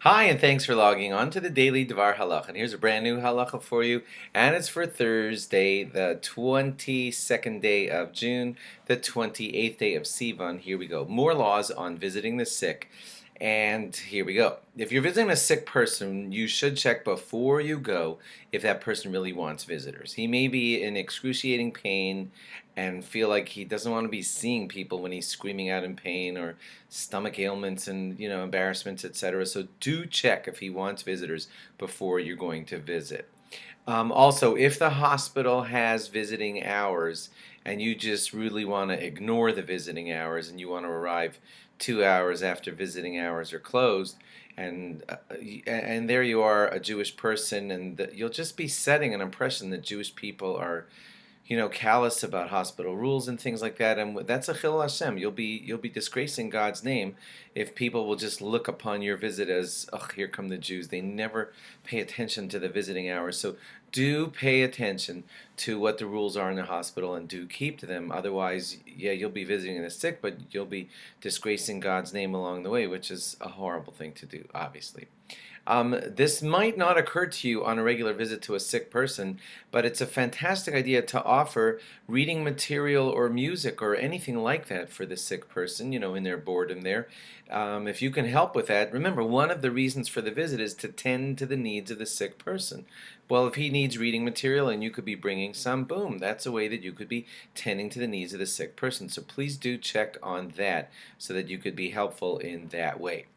Hi, and thanks for logging on to the Daily DVAR Halacha. And here's a brand new halacha for you, and it's for Thursday, the 22nd day of June, the 28th day of SIVAN. Here we go. More laws on visiting the sick. And here we go. If you're visiting a sick person, you should check before you go if that person really wants visitors. He may be in excruciating pain and feel like he doesn't want to be seeing people when he's screaming out in pain or stomach ailments and embarrassments, etc. So do check if he wants visitors before you're going to visit. Also, if the hospital has visiting hours and you just really want to ignore the visiting hours and you want to arrive 2 hours after visiting hours are closed, and there you are, a Jewish person, and you'll just be setting an impression that Jewish people are callous about hospital rules and things like that, and that's a chil Hashem. You'll be disgracing God's name if people will just look upon your visit as, oh, here come the Jews. They never pay attention to the visiting hours. So do pay attention to what the rules are in the hospital and do keep to them. Otherwise, yeah, you'll be visiting the sick, but you'll be disgracing God's name along the way, which is a horrible thing to do, obviously. This might not occur to you on a regular visit to a sick person, but it's a fantastic idea to offer reading material or music or anything like that for the sick person, in their boredom there. If you can help with that, remember, one of the reasons for the visit is to tend to the needs of the sick person. Well, if he needs reading material and you could be bringing some, boom, that's a way that you could be tending to the needs of the sick person. So please do check on that so that you could be helpful in that way.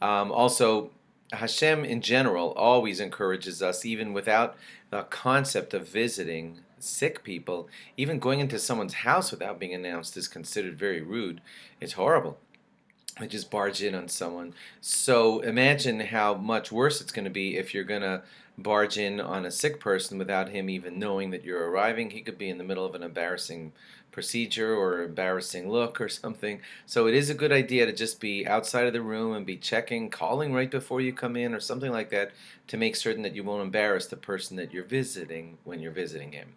Also, Hashem in general always encourages us, even without the concept of visiting sick people. Even going into someone's house without being announced is considered very rude. It's horrible. I just barge in on someone. So imagine how much worse it's going to be if you're going to barge in on a sick person without him even knowing that you're arriving. He could be in the middle of an embarrassing procedure or embarrassing look or something. So it is a good idea to just be outside of the room and be checking, calling right before you come in or something like that to make certain that you won't embarrass the person that you're visiting when you're visiting him.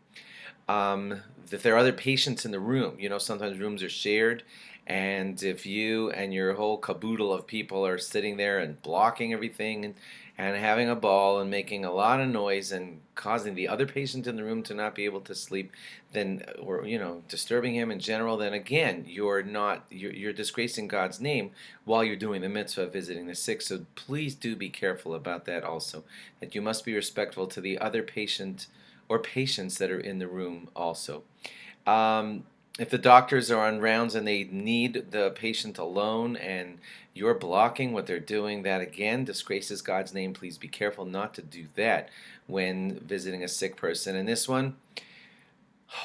If there are other patients in the room, sometimes rooms are shared, and if you and your whole caboodle of people are sitting there and blocking everything and having a ball and making a lot of noise and causing the other patient in the room to not be able to sleep, then, or disturbing him in general, then again you're disgracing God's name while you're doing the mitzvah of visiting the sick. So please do be careful about that also, that you must be respectful to the other patient or patients that are in the room also. If the doctors are on rounds and they need the patient alone and you're blocking what they're doing, that again disgraces God's name. Please be careful not to do that when visiting a sick person. And this one,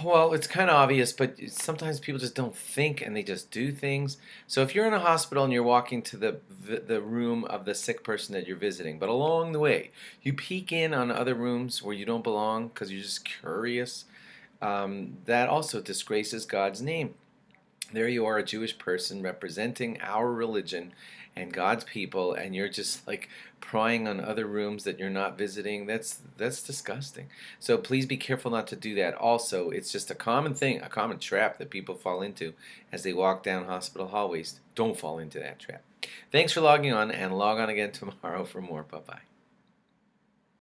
well, it's kind of obvious, but sometimes people just don't think and they just do things. So if you're in a hospital and you're walking to the room of the sick person that you're visiting, but along the way you peek in on other rooms where you don't belong because you're just curious, that also disgraces God's name. There you are, a Jewish person representing our religion and God's people, and you're just like prying on other rooms that you're not visiting. That's disgusting. So please be careful not to do that. Also, it's just a common thing, a common trap that people fall into as they walk down hospital hallways. Don't fall into that trap. Thanks for logging on, and log on again tomorrow for more. Bye-bye.